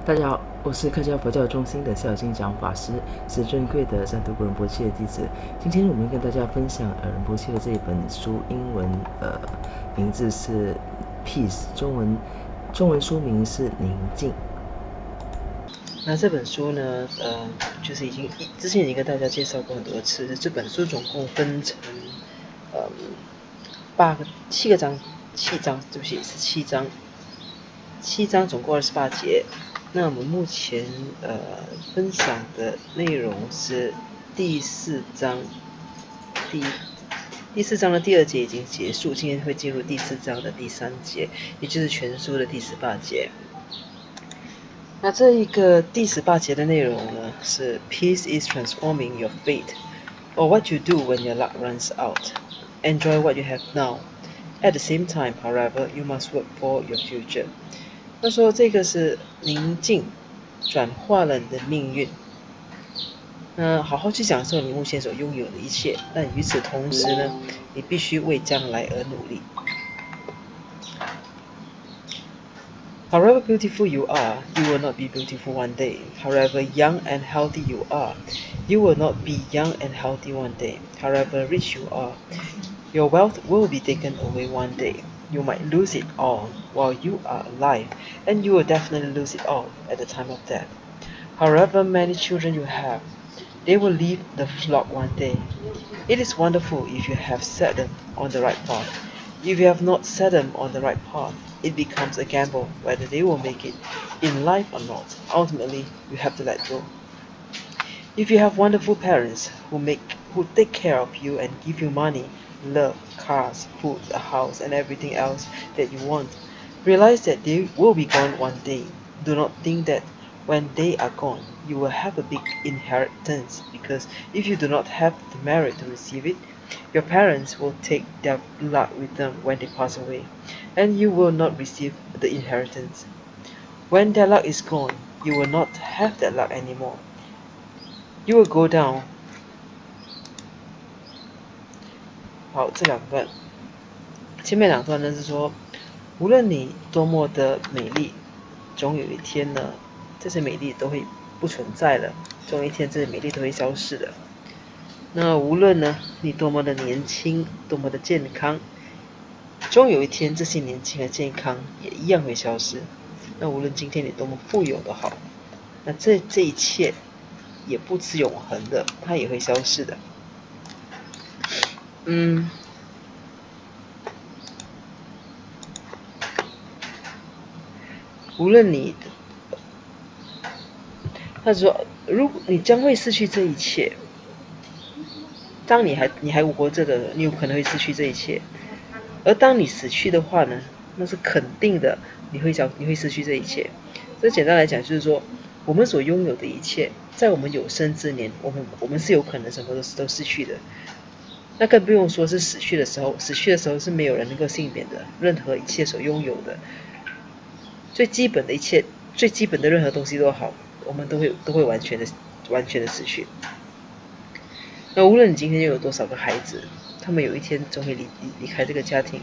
大家好，我是客家佛教中心的孝经讲法师，是尊贵的赞图古仁波切的弟子。今天我们跟大家分享仁波切的这一本书，英文名字是 Peace， 中文书名是宁静。那这本书呢，就是之前已经跟大家介绍过很多次。这本书总共分成7章，对不起，是7章，总共28节。那我们目前分享的内容是第4章，第4章的第2节已经结束，今天会进入第4章的第3节，也就是全书的第18节。那这一个第18节的内容呢，是 Peace is transforming your fate, or what you do when your luck runs out. Enjoy what you have now. At the same time, however, you must work for your future. 他说这个是宁静转化了你的命运。好好去享受你目前所拥有的一切，但与此同时呢，你必须为将来而努力。However beautiful you are, you will not be beautiful one day. However young and healthy you are, you will not be young and healthy one day. However rich you are, your wealth will be taken away one day. You might lose it all while you are alive, and you will definitely lose it all at the time of death. However many children you have, they will leave the flock one day. It is wonderful if you have set them on the right path. If you have not set them on the right path, it becomes a gamble whether they will make it in life or not. Ultimately, you have to let go. If you have wonderful parents who take care of you and give you money, love, cars, food, a house, and everything else that you want, realize that they will be gone one day. Do not think that when they are gone, you will have a big inheritance, because if you do not have the merit to receive it, your parents will take their luck with them when they pass away, and you will not receive the inheritance. When their luck is gone, you will not have that luck anymore. You will go down. 好，这两段，前面2段呢是说，无论你多么的美丽，总有一天呢，这些美丽都会不存在了，总有一天这些美丽都会消失的。那无论呢你多么的年轻，多么的健康，终有一天这些年轻和健康也一样会消失。那无论今天你多么富有的好，那这一切也不是永恒的，它也会消失的。无论他说，如果你将会失去这一切，当你还活着的，你有可能会失去这一切。而当你死去的话呢，那是肯定的，你会失去这一切。这简单来讲就是说，我们所拥有的一切，在我们有生之年，我们是有可能什么都失去的。那更不用说是死去的时候是没有人能够幸免的，任何一切所拥有的，最基本的一切，最基本的任何东西都好，我们都会完全的死去。那无论你今天有多少个孩子，他们有一天总会离开这个家庭。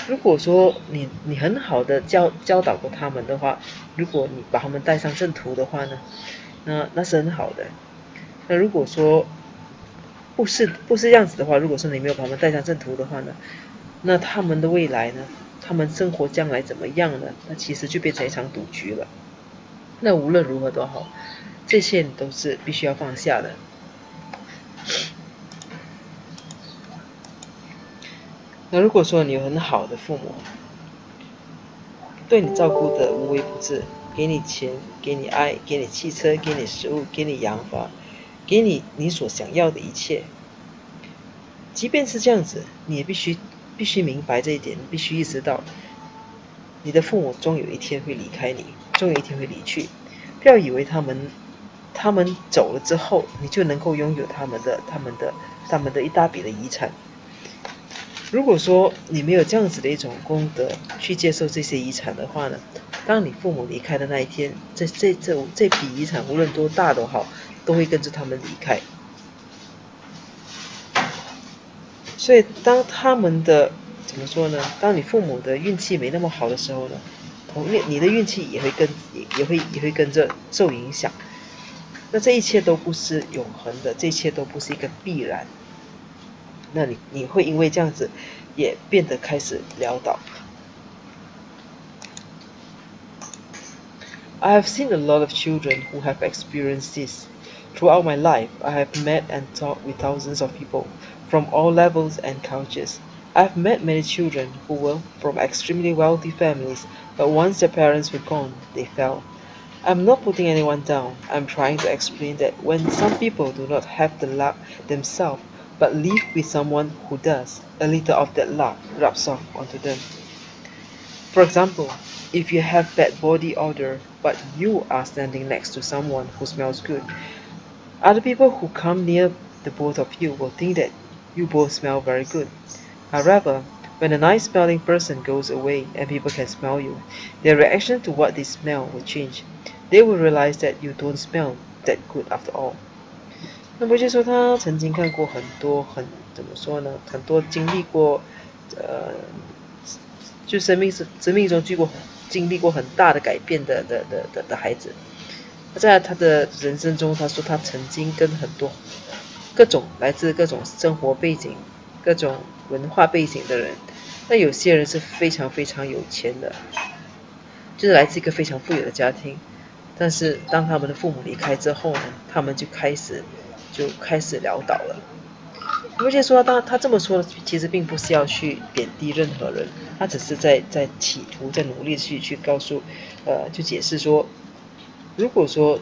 如果说你很好的教导过他们的话，如果你把他们带上正途的话呢，那是很好的。那如果说不是这样子的话，如果说你没有把他们带上正途的话呢，那他们的未来呢，他们生活将来怎么样呢？那其实就变成一场赌局了。那无论如何都好，这些都是必须要放下的。那如果说你有很好的父母，对你照顾的无微不至，给你钱，给你爱，给你汽车，给你食物，给你养法，给你所想要的一切，即便是这样子，你也必须明白这一点，你必须意识到，你的父母终有一天会离开你，终有一天会离去。不要以为他们走了之后，你就能够拥有他们的一大笔的遗产。如果说你没有这样子的一种功德去接受这些遗产的话呢，当你父母离开的那一天，这笔遗产无论多大都好，都会跟着他们离开。所以当他们的怎么说呢？当你父母的运气没那么好的时候呢，你的运气也会跟着受影响。那这一切都不是永恒的，这一切都不是一个必然。那你会因为这样子也变得开始潦倒。I have seen a lot of children who have experienced this. Throughout my life, I have met and talked with thousands of people from all levels and cultures. I have met many children who were from extremely wealthy families, but once their parents were gone, they fell. I'm not putting anyone down. I'm trying to explain that when some people do not have the luck themselves, but live with someone who does, a little of that luck rubs off onto them. For example, if you have bad body odor, but you are standing next to someone who smells good, other people who come near the both of you will think that you both smell very good. However, when a nice smelling person goes away and people can smell you, their reaction to what they smell will change. They will realize that you don't smell that good after all. 那么就说他曾经看过很多怎么说呢？很多经历过，就生命中经历过很大的改变的孩子。在他的人生中，他说他曾经跟很多来自各种生活背景、各种文化背景的人，那有些人是非常非常有钱的，就是来自一个非常富有的家庭，但是当他们的父母离开之后呢，他们就开始潦倒了。而且说他这么说的，其实并不是要去贬低任何人，他只是在企图在努力去告诉，就解释说，如果说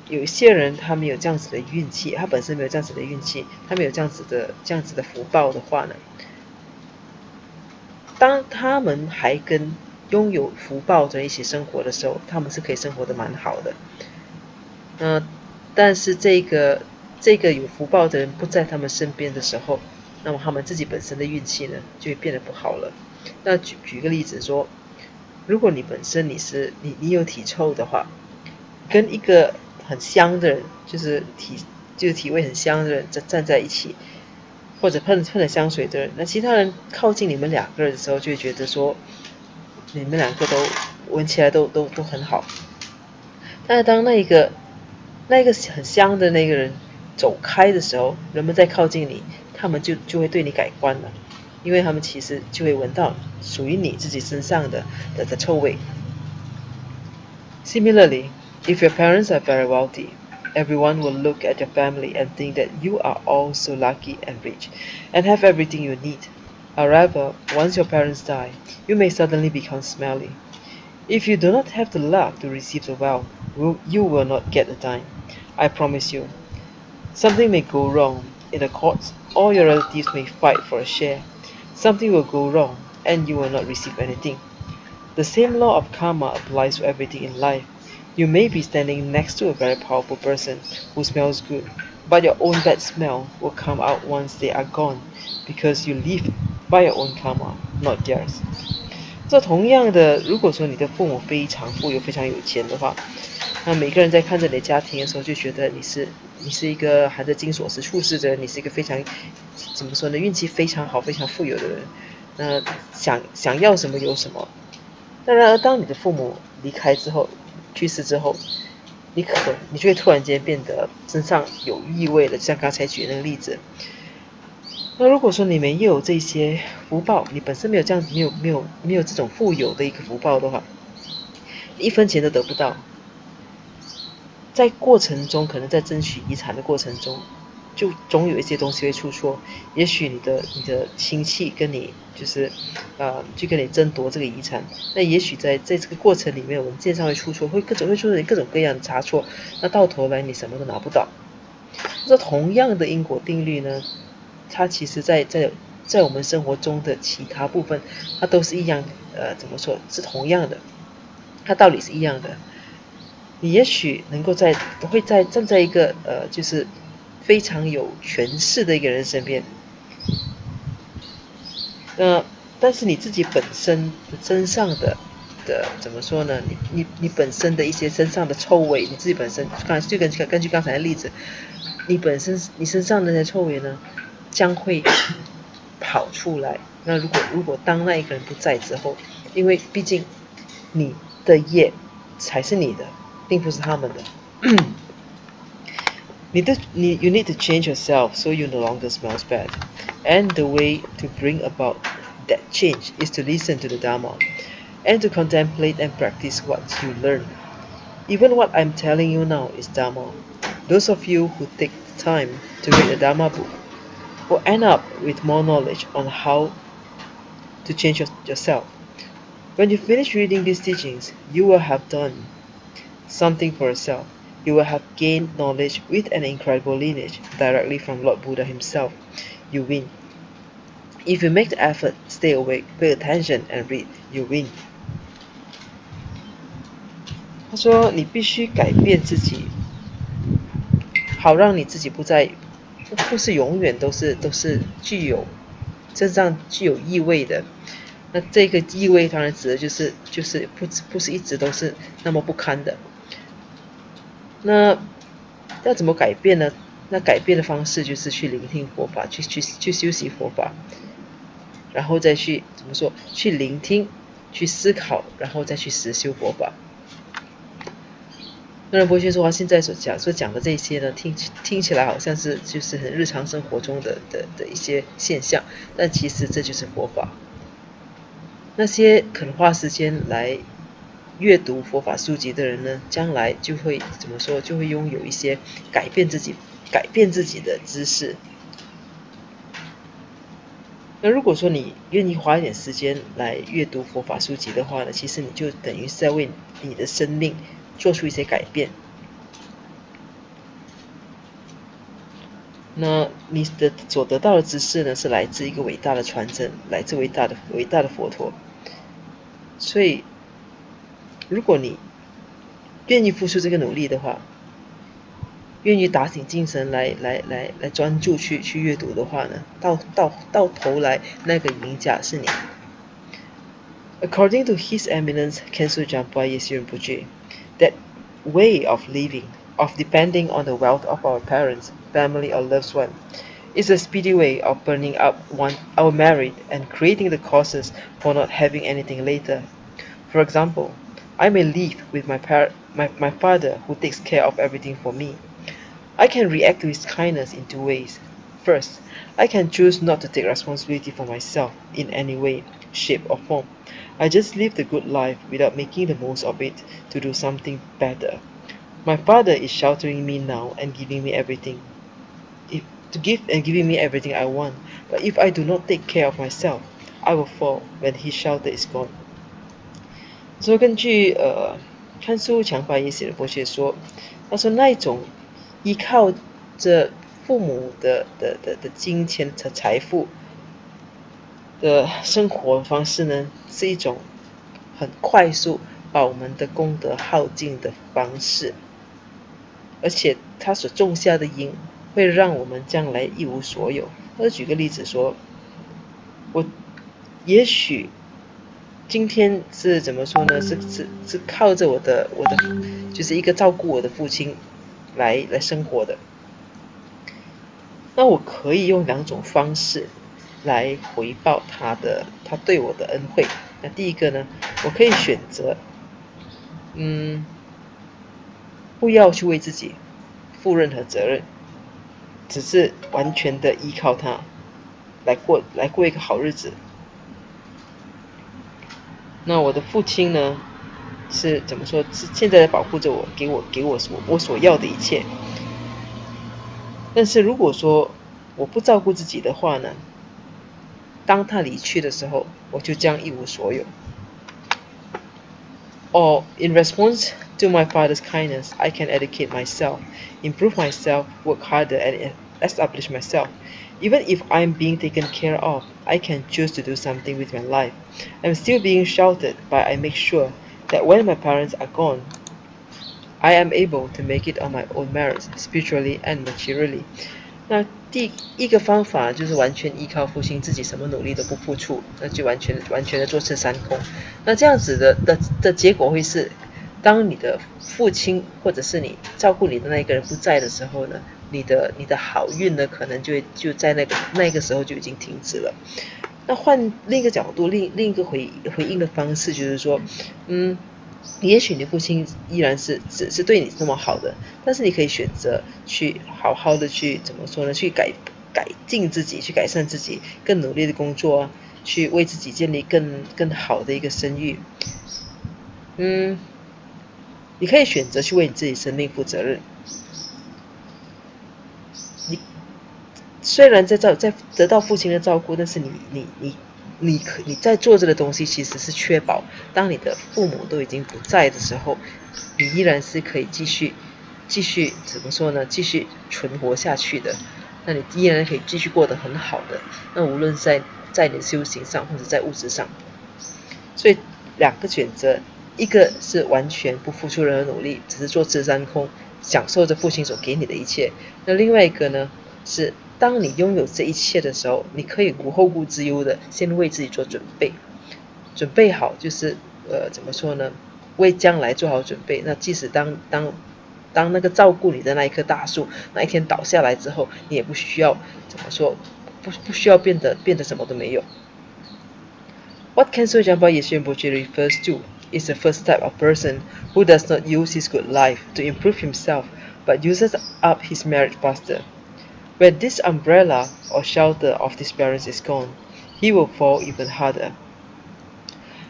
有一些人他没有这样子的运气，他本身没有这样子的运气，他没有这样子的福报的话呢，当他们还跟拥有福报的人一起生活的时候，他们是可以生活的蛮好的。但是这个有福报的人不在他们身边的时候，那么他们自己本身的运气呢就会变得不好了。那举个例子说，如果你本身你有体臭的话，跟一个很香的人，就是体味很香的人站在一起，或者喷了香水的人，那其他人靠近你们两个人的时候，就会觉得说你们两个都闻起来都很好。但是当那个很香的那个人走开的时候，人们再靠近你，他们就会对你改观了，因为他们其实就会闻到属于你自己身上的臭味。Similarly, if your parents are very wealthy, everyone will look at your family and think that you are all so lucky and rich and have everything you need. However, once your parents die, you may suddenly become smelly. If you do not have the luck to receive the wealth, you will not get a dime. I promise you. Something may go wrong in the courts, or your relatives may fight for a share. Something will go wrong, and you will not receive anything. The same law of karma applies to everything in life. You may be standing next to a very powerful person who smells good, but your own bad smell will come out once they are gone, because you live by your own karma, not theirs. 这同样的，如果说你的父母非常富有、非常有钱的话，那每个人在看着你的家庭的时候，就觉得你是一个含着金锁匙处事的人，你是一个非常怎么说呢，运气非常好、非常富有的人。想要什么有什么。当然，当你的父母离开之后、去世之后，你就会突然间变得身上有异味了，像刚才举的那个例子。那如果说你没有这些福报，你本身没有这样没有这种富有的一个福报的话，一分钱都得不到。在过程中，可能在争取遗产的过程中，就总有一些东西会出错。也许你的亲戚跟你就跟你争夺这个遗产，那也许在这个过程里面，文件上会出错，会出现各种各样的差错，那到头来你什么都拿不到。这同样的因果定律呢，它其实在我们生活中的其他部分，它都是一样，怎么说是同样的，它道理是一样的。你也许能够站在一个就是非常有权势的一个人身边，但是你自己本身身上的怎么说呢？你本身的一些身上的臭味，你自己本身就根据刚才的例子，你身上的那些臭味呢，将会跑出来。那如果当那一个人不在之后，因为毕竟你的业才是你的，并不是他们的。You need to change yourself so you no longer smells bad. And the way to bring about that change is to listen to the Dharma and to contemplate and practice what you learn. Even what I'm telling you now is Dharma. Those of you who take the time to read the Dharma book will end up with more knowledge on how to change yourself. When you finish reading these teachings, you will have done something for yourself. You will have gained knowledge with an incredible lineage directly from Lord Buddha himself. You win. If you make the effort, stay awake, pay attention and read, you win. 他说你必须改变自己，好让你自己不是永远都是身上具有意味的。那这个意味当然指的就是不是一直都是那么不堪的。那要怎么改变呢？那改变的方式就是去聆听佛法，去修习佛法，然后再去怎么说？去聆听，去思考，然后再去实修佛法。那仁波切说他现在所讲的这些呢，听起来好像是就是很日常生活中的一些现象，但其实这就是佛法。那些肯花时间来阅读佛法书籍的人呢，将来就会怎么说？就会拥有一些改变自己的知识。那如果说你愿意花一点时间来阅读佛法书籍的话呢，其实你就等于是在为你的生命做出一些改变。那你所得到的知识呢，是来自一个伟大的传承，来自伟大的佛陀。所以如果你愿意付出这个努力的话，愿意打醒精神来专注去阅读的话呢，到头来那个赢家是你。According to His Eminence Khenso Jampa Yeshe Rinpoche, that way of living, of depending on the wealth of our parents, family or loved one, is a speedy way of burning up our merit and creating the causes for not having anything later. For example, I may live with my father who takes care of everything for me. I can react to his kindness in two ways. First, I can choose not to take responsibility for myself in any way, shape or form. I just live the good life without making the most of it to do something better. My father is sheltering me now and giving me everything. Giving me everything I want. But if I do not take care of myself, I will fall when his shelter is gone. 所以根据看书强法也写的博学说，他说那一种依靠着父母的金钱和财富的生活方式呢，是一种很快速把我们的功德耗尽的方式，而且他所种下的因会让我们将来一无所有。我举个例子说，我也许今天是怎么说呢？是靠着我的就是一个照顾我的父亲来生活的。那我可以用两种方式来回报他对我的恩惠。那第一个呢，我可以选择不要去为自己负任何责任，只是完全的依靠他来过一个好日子。那我的父亲呢，是怎么说？是现在在保护着我，给我我所要的一切。但是如果说我不照顾自己的话呢，当他离去的时候，我就将一无所有。Or in response to my father's kindness, I can educate myself, improve myself, work harder and establish myself. Even if I'm being taken care of, I can choose to do something with my life. I'm still being sheltered, but I make sure that when my parents are gone, I am able to make it on my own merits, spiritually and materially. 那第一个方法就是完全依靠父亲，自己什么努力都不付出，那就完全的坐吃山空。那这样子的结果会是，当你的父亲或者是你照顾你的那个人不在的时候呢，你的好运呢，可能就在那个时候就已经停止了。那换另一个角度，另一个回应的方式就是说，也许你父亲依然只是对你那么好的，但是你可以选择去好好的去怎么说呢？去改进自己，去改善自己，更努力的工作啊，去为自己建立更好的一个声誉。你可以选择去为你自己生命负责任。你虽然在得到父亲的照顾，但是你在做这个东西其实是确保，当你的父母都已经不在的时候，你依然是可以继续怎么说呢？继续存活下去的。那你依然可以继续过得很好的。那无论在你的修行上或者在物质上，所以两个选择，一个是完全不付出任何努力，只是坐吃山空，享受着父亲所给你的一切。那另外一个呢，是当你拥有这一切的时候，你可以无后顾之忧的先为自己做准备，准备好就是怎么说呢？为将来做好准备。那即使当那个照顾你的那一棵大树那一天倒下来之后，你也不需要怎么说，不需要变得什么都没有。What Khenso Jampa Yeshe Rinpoche refers to is the first type of person who does not use his good life to improve himself, but uses up his merit faster. When this umbrella or shelter of this parents is gone, he will fall even harder.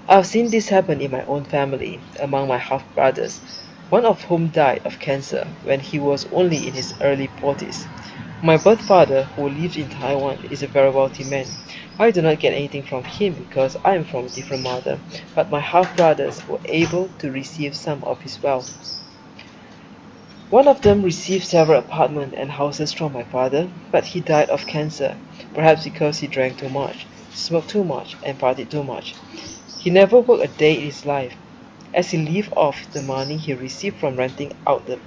I've seen this happen in my own family, among my half-brothers, one of whom died of cancer when he was only in his early 40s. My birth father, who lives in Taiwan, is a very wealthy man. I do not get anything from him because I am from a different mother, but my half-brothers were able to receive some of his wealth. One of them received several apartments and houses from my father, but he died of cancer, perhaps because he drank too much, smoked too much, and partied too much. He never worked a day in his life. As he lived off the money he received from renting out the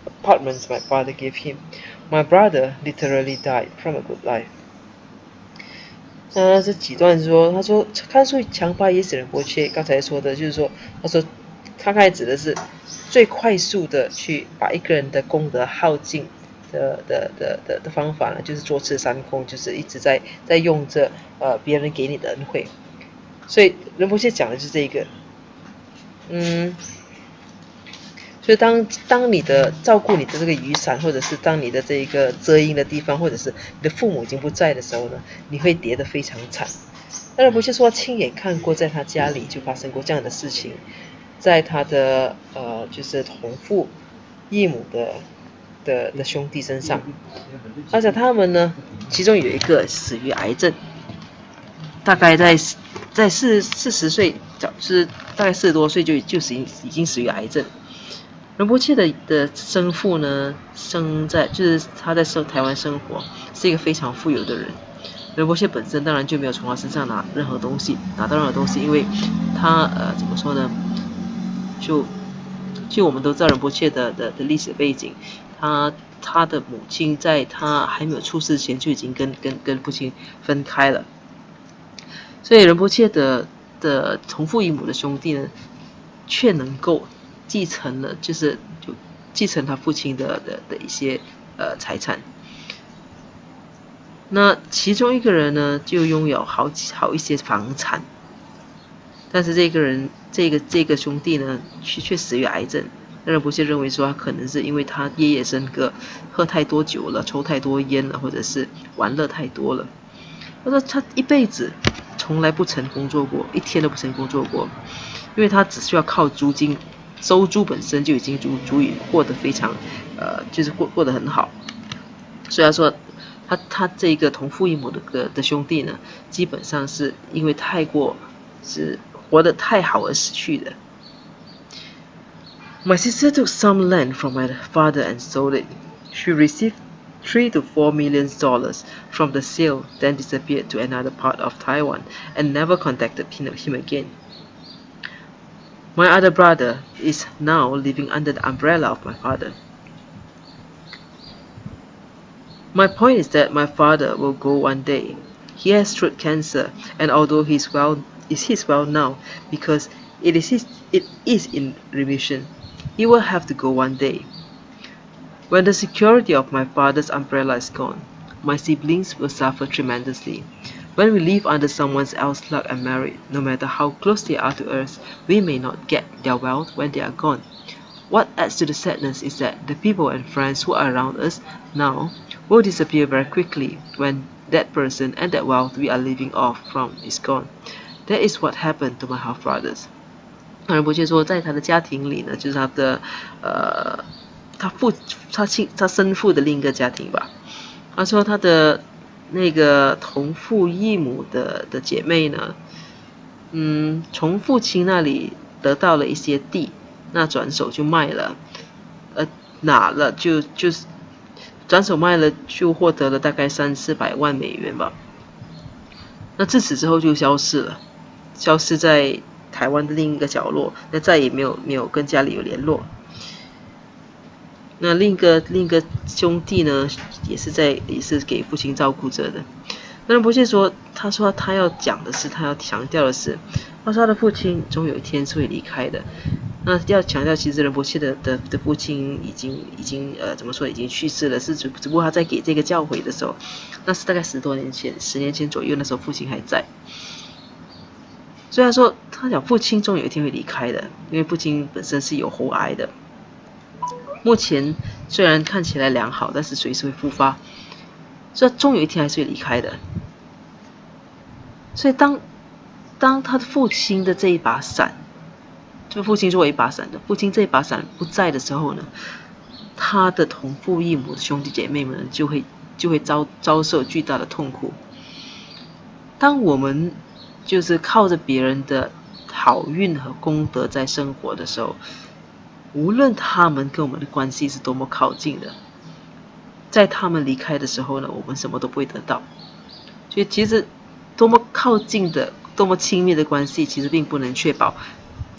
apartments my father gave him, my brother literally died from a good life. 那这几段说，他说看书强巴也使人迫切。刚才说的就是说，他说他开始指的是最快速的去把一个人的功德耗尽的方法呢，就是坐吃山空，就是一直在用着别人给你的恩惠。所以仁波切讲的就是这个，所以当你的照顾你的这个雨伞，或者是当你的这个遮阴的地方，或者是你的父母已经不在的时候呢，你会跌得非常惨。当然不是说亲眼看过在他家里就发生过这样的事情，在他的就是同父异母的兄弟身上，而且他们呢，其中有一个死于癌症，大概在40岁，就是大概40多岁就已经死于癌症。仁波切的生父呢，就是他在台湾生活，是一个非常富有的人。仁波切本身当然就没有从他身上拿到任何东西，因为他怎么说呢？就我们都知道仁波切的历史背景，他的母亲在他还没有出世前就已经跟父亲分开了，所以仁波切的同父异母的兄弟呢，却能够继承他父亲的一些财产。那其中一个人呢，就拥有好一些房产，但是这个兄弟呢，却死于癌症。那仁波切认为说，他可能是因为他夜夜笙歌，喝太多酒了，抽太多烟了，或者是玩乐太多了。他说他一辈子从来不曾工作过，一天都不曾工作过，因为他只需要靠租金，收租本身就已经足以过得非常就是过得很好。所以他说他这个同父异母的兄弟呢，基本上是因为是活得太好而死去的。My sister took some land from my father and sold it. She received $3 to $4 million from the sale, then disappeared to another part of Taiwan and never contacted him again. My other brother is now living under the umbrella of my father. My point is that my father will go one day. He has throat cancer, and although he's well now because it is in remission, he will have to go one day. When the security of my father's umbrella is gone, my siblings will suffer tremendously. When we live under someone else's luck and merit, no matter how close they are to us, we may not get their wealth when they are gone. What adds to the sadness is that the people and friends who are around us now will disappear very quickly when that person and that wealth we are living off from is gone. That is what happened to my half brothers. 而伯爵说，在他的家庭里呢，就是他的他生父的另一个家庭吧。他说他的那个同父异母的姐妹呢，从父亲那里得到了一些地。那转手就卖了，拿了就是转手卖了，就获得了大概300-400万美元吧。那自此之后就消失了，消失在台湾的另一个角落，那再也没有跟家里有联络。那另一个兄弟呢，也是给父亲照顾着的。那仁波切说，他说他要讲的是，他要强调的是，他说他的父亲总有一天是会离开的。那要强调，其实仁波切的父亲已经怎么说，已经去世了，是只不过他在给这个教诲的时候，那是大概10年前左右，那时候父亲还在。所以他说，他讲父亲终有一天会离开的，因为父亲本身是有喉癌的，目前虽然看起来良好，但是随时会复发，所以终有一天还是会离开的。所以当他的父亲的这一把伞，就父亲作为一把伞的，父亲这一把伞不在的时候呢，他的同父异母的兄弟姐妹们就会遭受巨大的痛苦。当我们就是靠着别人的好运和功德在生活的时候，无论他们跟我们的关系是多么靠近的，在他们离开的时候呢，我们什么都不会得到。所以其实多么靠近的、多么亲密的关系，其实并不能确保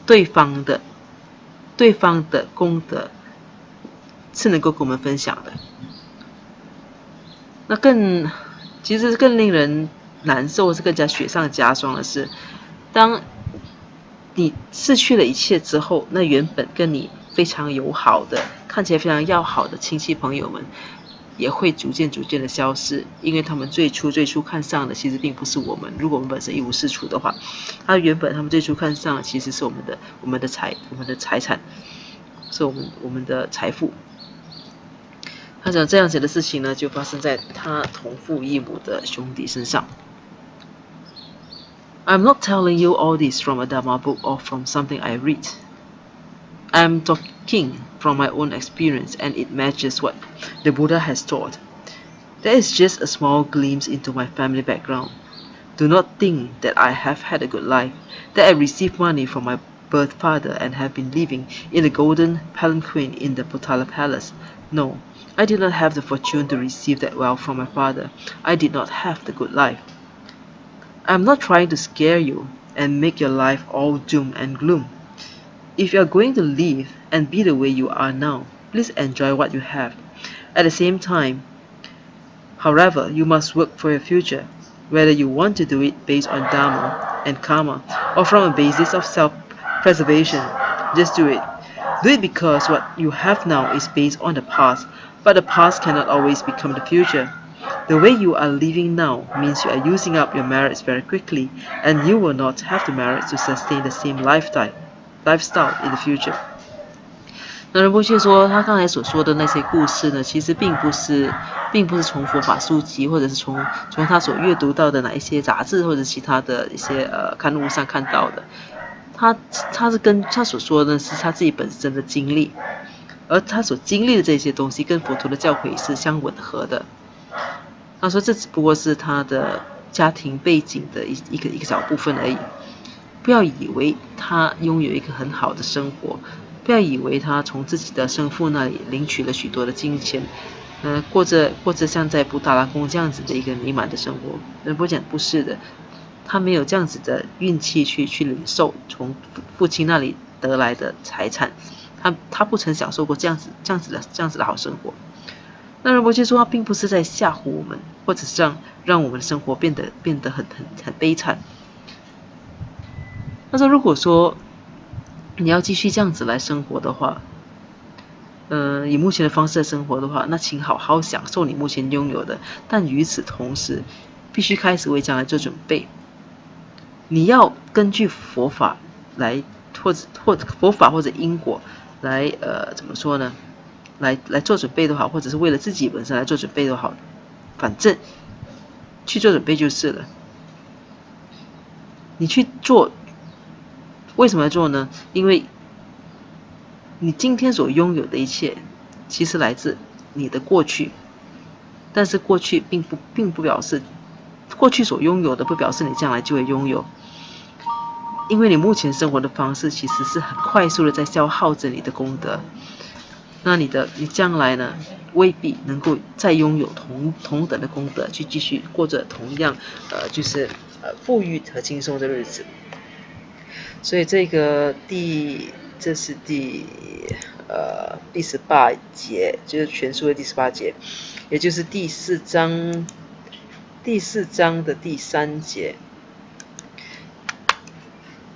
对方的功德是能够跟我们分享的。那其实更令人难受，是更加雪上加霜的是，当你失去了一切之后，那原本跟你非常友好的、看起来非常要好的亲戚朋友们，也会逐渐的消失，因为他们最初看上的其实并不是我们。如果我们本身一无是处的话，他们最初看上的其实是我们的财产，是我们的财富。他讲这样子的事情呢，就发生在他同父异母的兄弟身上。I'm not telling you all this from a Dharma book or from something I read. I'm talking from my own experience, and it matches what the Buddha has taught. That is just a small glimpse into my family background. Do not think that I have had a good life, that I received money from my birth father and have been living in the golden palanquin in the Potala Palace. No, I did not have the fortune to receive that wealth from my father. I did not have the good life. I'm not trying to scare you and make your life all doom and gloom. If you are going to live and be the way you are now, please enjoy what you have. At the same time, however, you must work for your future, whether you want to do it based on Dharma and Karma or from a basis of self-preservation. Just do it. Do it because what you have now is based on the past, but the past cannot always become the future. The way you are living now means you are using up your merits very quickly, and you will not have the merits to sustain the same lifestyle in the future. 那仁波切说，他刚才所说的那些故事呢，其实并不是从佛法书籍，或者是从他所阅读到的哪一些杂志或者其他的一些刊物上看到的。他是跟他所说的是他自己本身的经历，而他所经历的这些东西跟佛陀的教诲是相吻合的。他说这只不过是他的家庭背景的一个小部分而已。不要以为他拥有一个很好的生活，不要以为他从自己的生父那里领取了许多的金钱，过着像在布达拉宫这样子的一个美满的生活。仁波讲不是的，他没有这样子的运气去领受从父亲那里得来的财产，他不曾享受过这样子的好生活。那仁波切说，他并不是在吓唬我们，或者是让我们的生活变得很悲惨。他说，如果说你要继续这样子来生活的话，以目前的方式来生活的话，那请好好享受你目前拥有的，但与此同时，必须开始为将来做准备。你要根据佛法来或者佛法或者因果来怎么说呢？来做准备都好，或者是为了自己本身来做准备都好，反正去做准备就是了。你去做，为什么要做呢？因为你今天所拥有的一切，其实来自你的过去，但是过去并不表示，过去所拥有的不表示你将来就会拥有，因为你目前生活的方式其实是很快速的在消耗着你的功德，那你将来呢，未必能够再拥有同等的功德，去继续过着同样就是富裕和轻松的日子。所以这是第18节，就是全书的第18节，也就是第4章的第3节。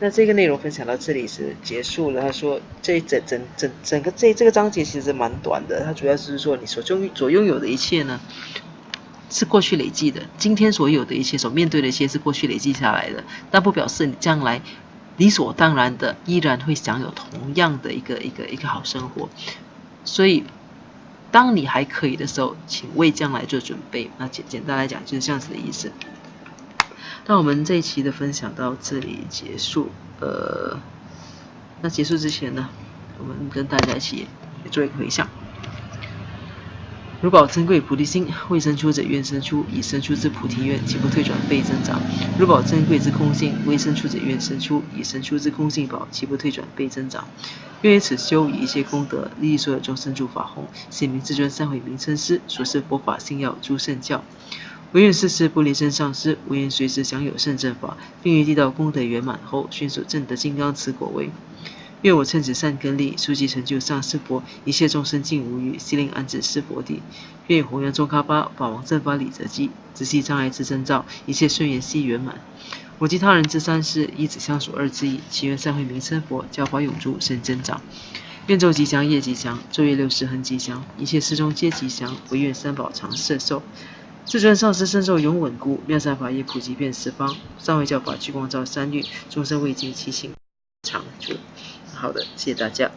那这个内容分享到这里是结束了。他说整个这个章节其实蛮短的，它主要是说你所拥有的一切呢，是过去累积的，今天所有的一切所面对的一切是过去累积下来的，但不表示你将来理所当然的依然会享有同样的一个好生活。所以当你还可以的时候，请为将来做准备。那简单来讲就是这样子的意思。那我们这一期的分享到这里结束。那结束之前呢，我们跟大家一起做一个回向。如宝珍贵菩提心，未生出者愿生出，已生出之菩提愿，岂不退转倍增长？如宝珍贵之空性，未生出者愿生出，已生出之空性宝，岂不退转倍增长？愿以此修，以一切功德，利益所有众生诸法弘，显明至尊三慧名称师，所示佛法信要诸圣教。唯愿世世不离身上师，唯愿随时享有圣正法，并于地道功德圆满后，宣说正得金刚持果位。愿我趁此善根力，速即成就上师佛，一切众生尽无余，悉令安置是佛地。愿弘扬中喀巴法王正法理则记，直系障碍之征兆，一切顺缘悉圆满。我及他人之三世，一子相属二之一，祈愿三慧名称佛，教法永驻，生增长。愿昼吉祥，夜吉祥，昼夜60恒吉祥，一切事中皆吉祥，唯愿三宝常摄受。至尊上师身受永稳固，妙善法业普及遍十方，上位教法聚光照三运，众生未尽其心常住。好的，谢谢大家。